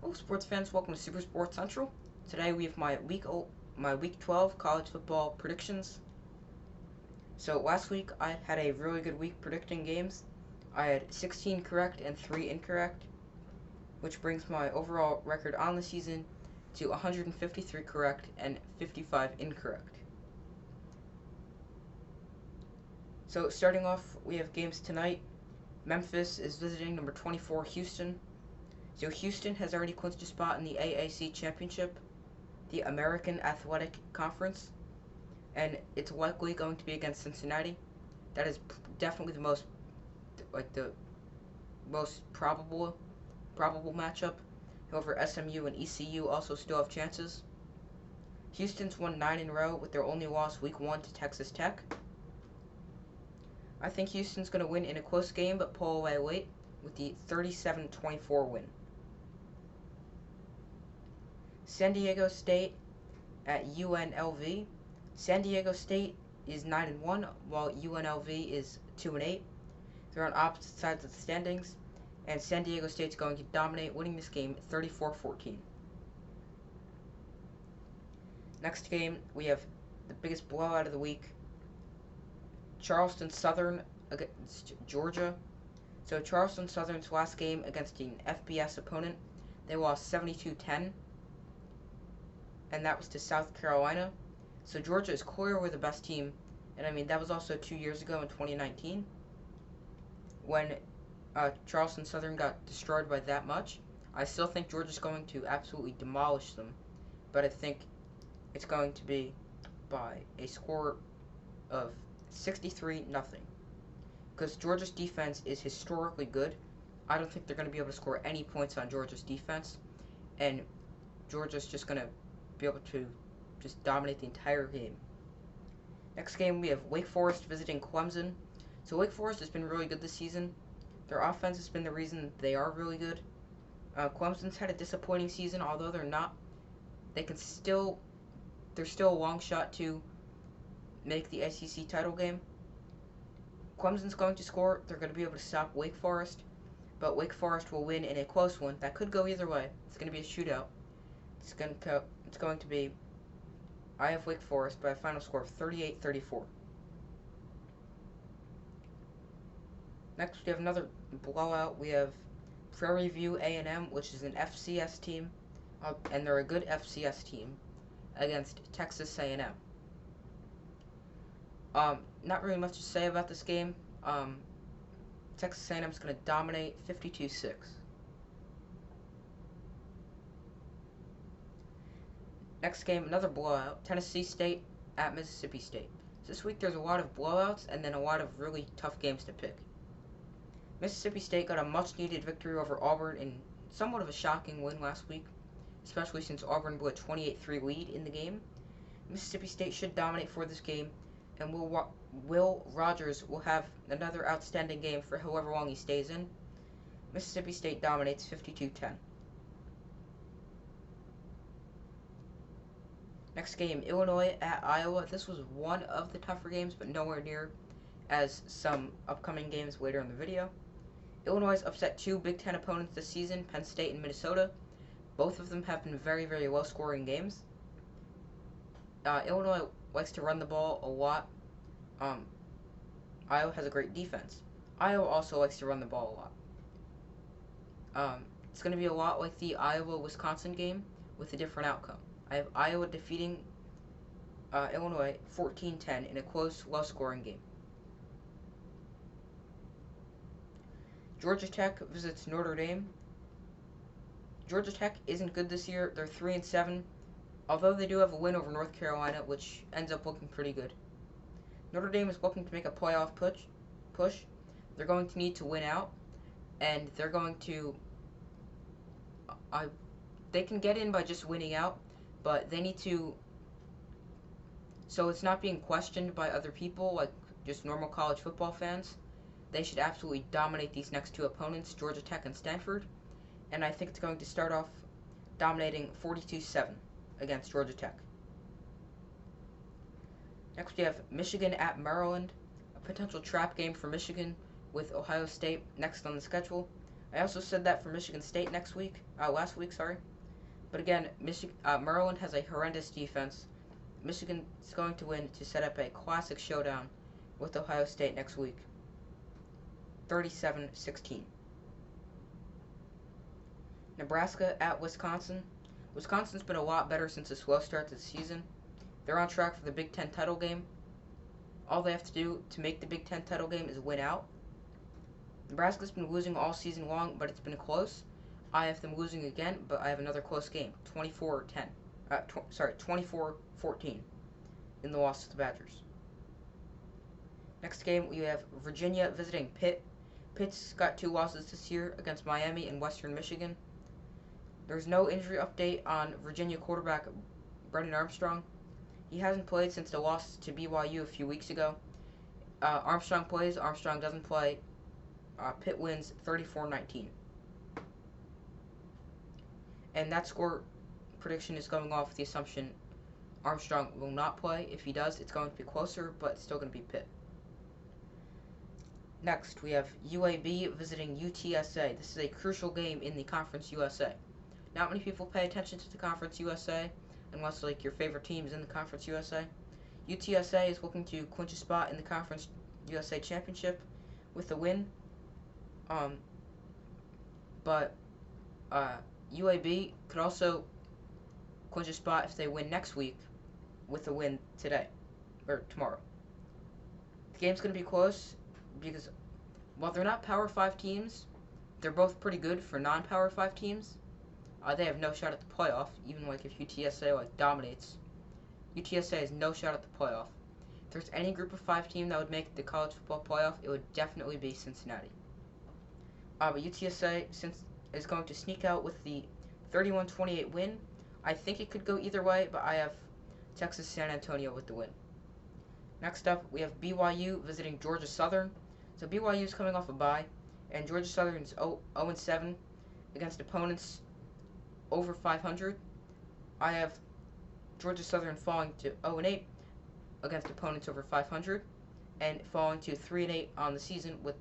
Hello, sports fans. Welcome to Super Sports Central. Today we have my week 12 college football predictions. So last week I had a really good week predicting games. I had 16 correct and 3 incorrect, which brings my overall record on the season to 153 correct and 55 incorrect. So starting off, we have games tonight. Memphis is visiting number 24 Houston. So Houston has already clinched a spot in the AAC Championship, the American Athletic Conference, and it's likely going to be against Cincinnati. That is definitely the most probable matchup. However, SMU and ECU also still have chances. Houston's won 9 in a row with their only loss week 1 to Texas Tech. I think Houston's going to win in a close game but pull away late with the 37-24 win. San Diego State at UNLV. San Diego State is 9-1, while UNLV is 2-8. They're on opposite sides of the standings, and San Diego State's going to dominate, winning this game 34-14. Next game, we have the biggest blowout of the week. Charleston Southern against Georgia. So Charleston Southern's last game against an FBS opponent, they lost 72-10. And that was to South Carolina. So Georgia is clearly the best team, and I mean that was also 2 years ago in 2019 when Charleston Southern got destroyed by that much. I still think Georgia's going to absolutely demolish them, but I think it's going to be by a score of 63-0, because Georgia's defense is historically good. I don't think they're going to be able to score any points on Georgia's defense, and Georgia's just going to be able to just dominate the entire game. Next game, we have Wake Forest visiting Clemson. So Wake Forest has been really good this season. Their offense has been the reason they are really good. Clemson's had a disappointing season, although they're still a long shot to make the SEC title game. Clemson's going to score. They're going to be able to stop Wake Forest, but Wake Forest will win in a close one. That could go either way. It's going to be a shootout. It's going to be, I have Wake Forest by a final score of 38-34. Next, we have another blowout. We have Prairie View A&M, which is an FCS team, and they're a good FCS team, against Texas A&M. Not really much to say about this game. Texas A&M is going to dominate 52-6. Next game, another blowout. Tennessee State at Mississippi State. So this week there's a lot of blowouts and then a lot of really tough games to pick. Mississippi State got a much-needed victory over Auburn in somewhat of a shocking win last week, especially since Auburn blew a 28-3 lead in the game. Mississippi State should dominate for this game, and Will Rogers will have another outstanding game for however long he stays in. Mississippi State dominates 52-10. Next game, Illinois at Iowa. This was one of the tougher games, but nowhere near as some upcoming games later in the video. Illinois has upset 2 Big Ten opponents this season, Penn State and Minnesota. Both of them have been very, very low-scoring games. Illinois likes to run the ball a lot. Iowa has a great defense. Iowa also likes to run the ball a lot. It's going to be a lot like the Iowa-Wisconsin game with a different outcome. I have Iowa defeating Illinois 14-10 in a close, low-scoring game. Georgia Tech visits Notre Dame. Georgia Tech isn't good this year. They're 3-7, although they do have a win over North Carolina, which ends up looking pretty good. Notre Dame is looking to make a playoff push. They're going to need to win out, and they're going to... they can get in by just winning out, but they need to, so it's not being questioned by other people, like just normal college football fans. They should absolutely dominate these next 2 opponents, Georgia Tech and Stanford, and I think it's going to start off dominating 42-7 against Georgia Tech. Next we have Michigan at Maryland, a potential trap game for Michigan with Ohio State next on the schedule. I also said that for Michigan State last week, sorry. But again, Maryland has a horrendous defense. Michigan is going to win to set up a classic showdown with Ohio State next week. 37-16. Nebraska at Wisconsin. Wisconsin's been a lot better since a slow start to the season. They're on track for the Big Ten title game. All they have to do to make the Big Ten title game is win out. Nebraska's been losing all season long, but it's been close. I have them losing again, but I have another close game, 24-10. 24-14 in the loss to the Badgers. Next game, we have Virginia visiting Pitt. Pitt's got 2 losses this year against Miami and Western Michigan. There's no injury update on Virginia quarterback Brennan Armstrong. He hasn't played since the loss to BYU a few weeks ago. Armstrong plays, Armstrong doesn't play. Pitt wins 34-19. And that score prediction is going off the assumption Armstrong will not play. If he does, it's going to be closer, but it's still going to be Pitt. Next, we have UAB visiting UTSA. This is a crucial game in the Conference USA. Not many people pay attention to the Conference USA unless like your favorite team is in the Conference USA. UTSA is looking to clinch a spot in the Conference USA Championship with a win. But UAB could also clinch a spot if they win next week with a win today or tomorrow. The game's going to be close because while they're not Power 5 teams, they're both pretty good for non-Power 5 teams. They have no shot at the playoff, even like if UTSA dominates. UTSA has no shot at the playoff. If there's any group of 5 team that would make the college football playoff, it would definitely be Cincinnati. But UTSA is going to sneak out with the 31-28 win. I think it could go either way, but I have Texas San Antonio with the win. Next up, we have BYU visiting Georgia Southern. So BYU is coming off a bye, and Georgia Southern is 0-7 against opponents over 500. I have Georgia Southern falling to 0-8 against opponents over 500, and falling to 3-8 on the season with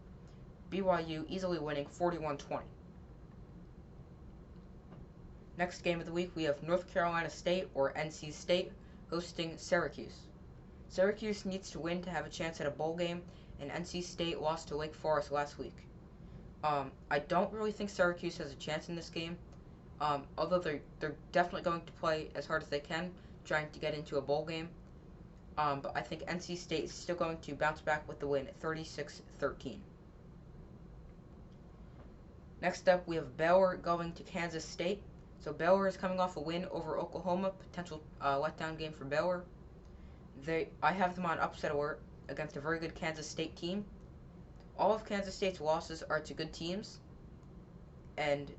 BYU easily winning 41-20. Next game of the week, we have North Carolina State, or NC State, hosting Syracuse. Syracuse needs to win to have a chance at a bowl game, and NC State lost to Wake Forest last week. I don't really think Syracuse has a chance in this game, although they're definitely going to play as hard as they can, trying to get into a bowl game. But I think NC State is still going to bounce back with the win at 36-13. Next up, we have Baylor going to Kansas State. So Baylor is coming off a win over Oklahoma, potential letdown game for Baylor. I have them on upset alert against a very good Kansas State team. All of Kansas State's losses are to good teams, and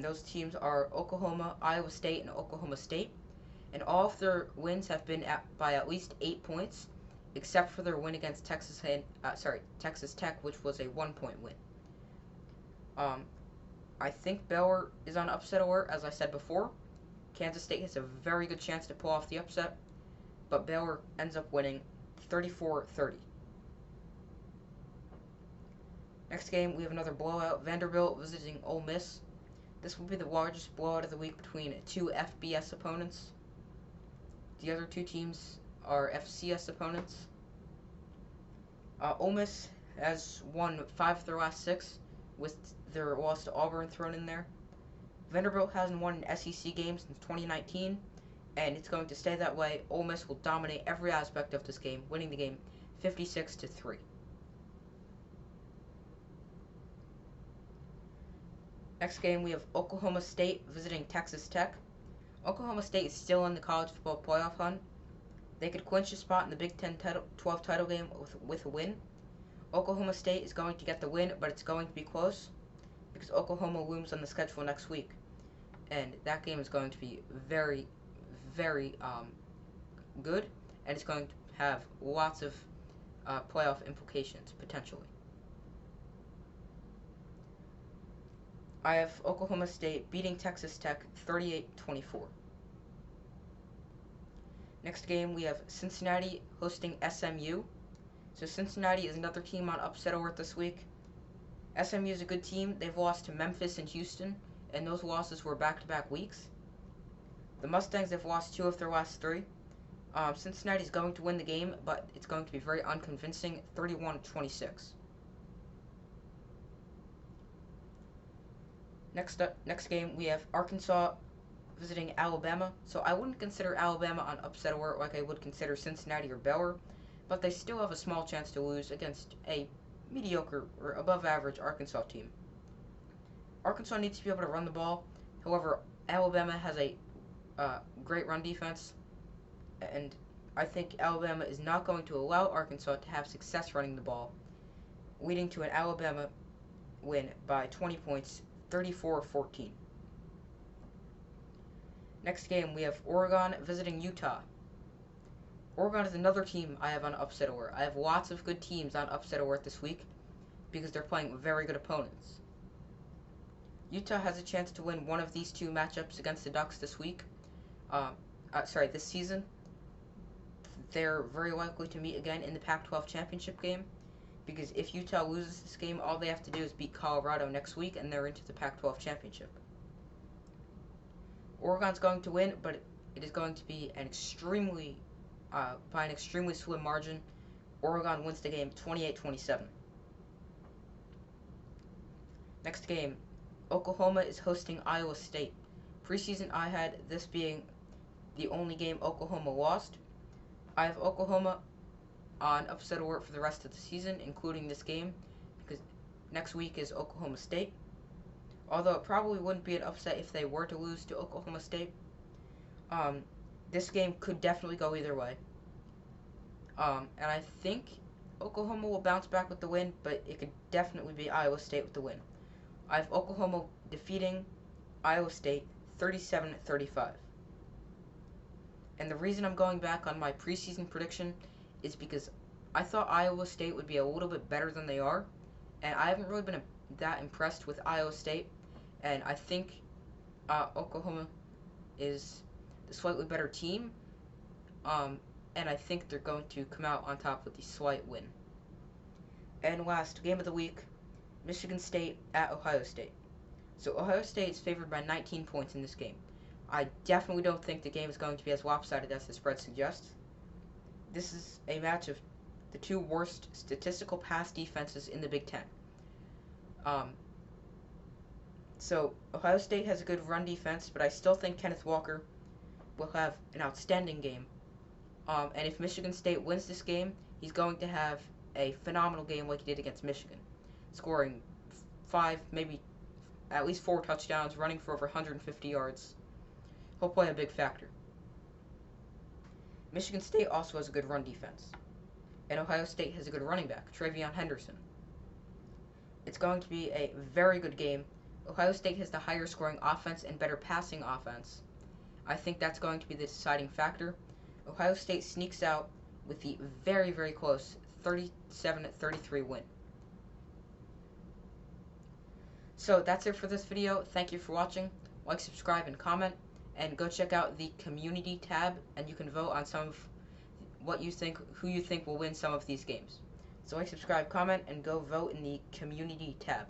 those teams are Oklahoma, Iowa State, and Oklahoma State. And all of their wins have been by at least 8 points, except for their win against Texas Tech, which was a 1-point win. I think Baylor is on upset alert, as I said before. Kansas State has a very good chance to pull off the upset, but Baylor ends up winning 34-30. Next game, we have another blowout. Vanderbilt visiting Ole Miss. This will be the largest blowout of the week between 2 FBS opponents. The other 2 teams are FCS opponents. Ole Miss has won 5 of their last 6, with their loss to Auburn thrown in there. Vanderbilt hasn't won an SEC game since 2019, and it's going to stay that way. Ole Miss will dominate every aspect of this game, winning the game 56-3. Next game, we have Oklahoma State visiting Texas Tech. Oklahoma State is still in the college football playoff hunt. They could clinch a spot in the Big Ten 12 title game with a win. Oklahoma State is going to get the win, but it's going to be close because Oklahoma looms on the schedule next week, and that game is going to be very, very good, and it's going to have lots of playoff implications potentially. I have Oklahoma State beating Texas Tech 38-24. Next game, we have Cincinnati hosting SMU. So Cincinnati is another team on upset alert this week. SMU is a good team. They've lost to Memphis and Houston, and those losses were back-to-back weeks. The Mustangs have lost 2 of their last 3. Cincinnati is going to win the game, but it's going to be very unconvincing, 31-26. Next game, we have Arkansas visiting Alabama. So I wouldn't consider Alabama on upset alert like I would consider Cincinnati or Baylor, but they still have a small chance to lose against a mediocre or above average Arkansas team. Arkansas needs to be able to run the ball. However, Alabama has a great run defense, and I think Alabama is not going to allow Arkansas to have success running the ball, leading to an Alabama win by 20 points, 34-14. Next game, we have Oregon visiting Utah. Oregon is another team I have on upset alert. I have lots of good teams on upset alert this week because they're playing very good opponents. Utah has a chance to win one of these 2 matchups against the Ducks this season. They're very likely to meet again in the Pac-12 championship game, because if Utah loses this game, all they have to do is beat Colorado next week, and they're into the Pac-12 championship. Oregon's going to win, but it is going to be by an extremely slim margin. Oregon wins the game 28-27. Next game, Oklahoma is hosting Iowa State. Preseason, I had this being the only game Oklahoma lost. I have Oklahoma on upset alert for the rest of the season, including this game, because next week is Oklahoma State. Although it probably wouldn't be an upset if they were to lose to Oklahoma State. This game could definitely go either way. And I think Oklahoma will bounce back with the win, but it could definitely be Iowa State with the win. I have Oklahoma defeating Iowa State 37-35. And the reason I'm going back on my preseason prediction is because I thought Iowa State would be a little bit better than they are, and I haven't really been that impressed with Iowa State, and I think Oklahoma is the slightly better team, and I think they're going to come out on top with the slight win. And last, game of the week, Michigan State at Ohio State. So Ohio State is favored by 19 points in this game. I definitely don't think the game is going to be as lopsided as the spread suggests. This is a match of the 2 worst statistical pass defenses in the Big Ten. So Ohio State has a good run defense, but I still think Kenneth Walker will have an outstanding game. And if Michigan State wins this game, he's going to have a phenomenal game like he did against Michigan, scoring 5, maybe at least 4 touchdowns, running for over 150 yards. He'll play a big factor. Michigan State also has a good run defense, and Ohio State has a good running back, Travion Henderson. It's going to be a very good game. Ohio State has the higher scoring offense and better passing offense. I think that's going to be the deciding factor. Ohio State sneaks out with the very, very close 37-33 win. So that's it for this video. Thank you for watching. Like, subscribe, and comment. And go check out the community tab, and you can vote on some of who you think will win some of these games. So like, subscribe, comment, and go vote in the community tab.